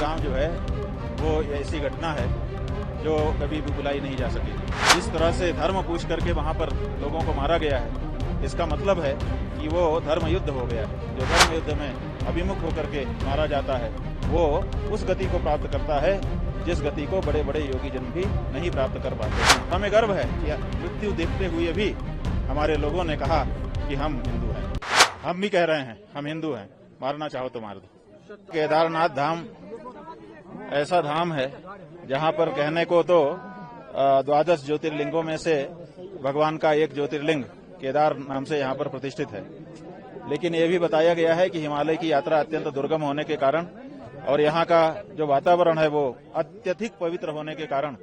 गांव जो है वो ऐसी घटना है जो कभी भी भुलाई नहीं जा सकेगी। जिस तरह से धर्म पूछ करके वहां पर लोगों को मारा गया है, इसका मतलब है कि वो धर्म युद्ध हो गया है। जो धर्म युद्ध में अभिमुख होकर के मारा जाता है वो उस गति को प्राप्त करता है जिस गति को बड़े बड़े योगी जन भी नहीं प्राप्त कर पाते। हमें गर्व है कि मृत्यु देखते हुए भी हमारे लोगों ने कहा कि हम हिंदू हैं। हम भी कह रहे हैं हम हिंदू हैं, मारना चाहो तो मार दो। केदारनाथ धाम ऐसा धाम है जहां पर कहने को तो 12 ज्योतिर्लिंगों में से भगवान का एक ज्योतिर्लिंग केदार नाम से यहाँ पर प्रतिष्ठित है। लेकिन ये भी बताया गया है कि हिमालय की यात्रा अत्यंत दुर्गम होने के कारण और यहाँ का जो वातावरण है वो अत्यधिक पवित्र होने के कारण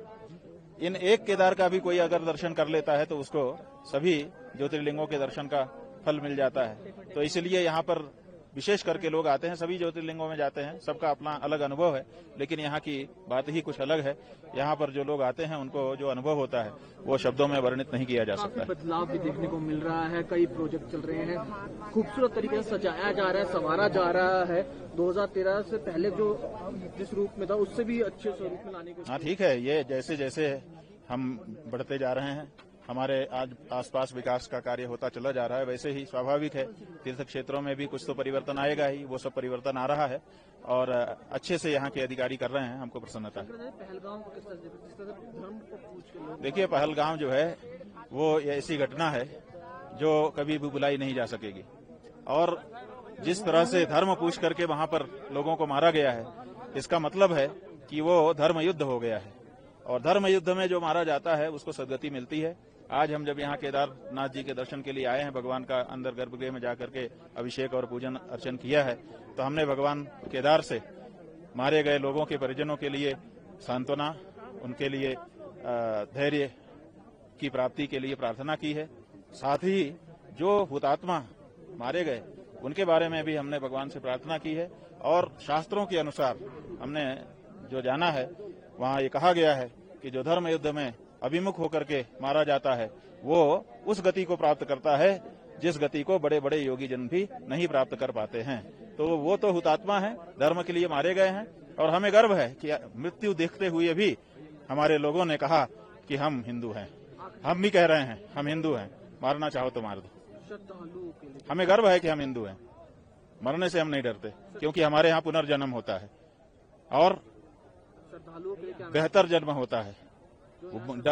इन एक केदार का भी कोई अगर दर्शन कर लेता है तो उसको सभी ज्योतिर्लिंगों के दर्शन का फल मिल जाता है। तो इसलिए यहाँ पर विशेष करके लोग आते हैं, सभी ज्योतिर्लिंगों में जाते हैं, सबका अपना अलग अनुभव है, लेकिन यहाँ की बात ही कुछ अलग है। यहाँ पर जो लोग आते हैं उनको जो अनुभव होता है वो शब्दों में वर्णित नहीं किया जा सकता। बदलाव भी देखने को मिल रहा है, कई प्रोजेक्ट चल रहे हैं, खूबसूरत तरीके से सजाया जा रहा है, संवारा जा रहा है। 2013 से पहले जो जिस रूप में था उससे भी अच्छे स्वरूप में लाने की। हाँ ठीक है, ये जैसे जैसे हम बढ़ते जा रहे हैं, हमारे आज आसपास विकास का कार्य होता चला जा रहा है, वैसे ही स्वाभाविक है तीर्थ क्षेत्रों में भी कुछ तो परिवर्तन आएगा ही। वो सब परिवर्तन आ रहा है और अच्छे से यहाँ के अधिकारी कर रहे हैं, हमको प्रसन्नता है। पहलगाम को किस तरह से धर्म को पूछ के देखिए, पहलगाम जो है वो ऐसी घटना है जो कभी भी भुलाई नहीं जा सकेगी। और जिस तरह से धर्म पूछ करके वहां पर लोगों को मारा गया है, इसका मतलब है कि वो धर्म युद्ध हो गया है। और धर्म युद्ध में जो मारा जाता है उसको सदगति मिलती है। आज हम जब यहाँ केदारनाथ जी के दर्शन के लिए आए हैं, भगवान का अंदर गर्भगृह में जाकर के अभिषेक और पूजन अर्चन किया है, तो हमने भगवान केदार से मारे गए लोगों के परिजनों के लिए सांत्वना, उनके लिए धैर्य की प्राप्ति के लिए प्रार्थना की है। साथ ही जो हुतात्मा मारे गए उनके बारे में भी हमने भगवान से प्रार्थना की है। और शास्त्रों के अनुसार हमने जो जाना है वहाँ ये कहा गया है कि जो धर्म युद्ध में अभिमुख होकर के मारा जाता है वो उस गति को प्राप्त करता है जिस गति को बड़े बड़े योगी जन भी नहीं प्राप्त कर पाते हैं। तो वो तो हुतात्मा है, धर्म के लिए मारे गए हैं और हमें गर्व है कि मृत्यु देखते हुए भी हमारे लोगों ने कहा कि हम हिंदू हैं। हम भी कह रहे हैं हम हिंदू हैं, मारना चाहो तो मार दो। हमें गर्व है कि हम हिंदू हैं, मरने से हम नहीं डरते, क्योंकि हमारे यहाँ पुनर्जन्म होता है और बेहतर जन्म होता है।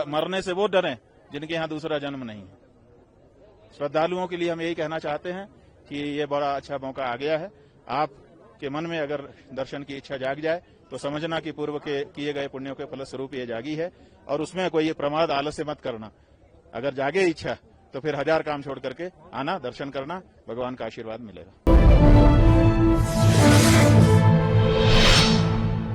मरने से वो डरें जिनके यहाँ दूसरा जन्म नहीं है। श्रद्धालुओं के लिए हम यही कहना चाहते हैं कि ये बड़ा अच्छा मौका आ गया है। आपके मन में अगर दर्शन की इच्छा जाग जाए तो समझना कि पूर्व के किए गए पुण्यों के फलस्वरूप ये जागी है और उसमें कोई प्रमाद आलस्य मत करना। अगर जागे इच्छा तो फिर 1000 काम छोड़ करके आना, दर्शन करना, भगवान का आशीर्वाद मिलेगा।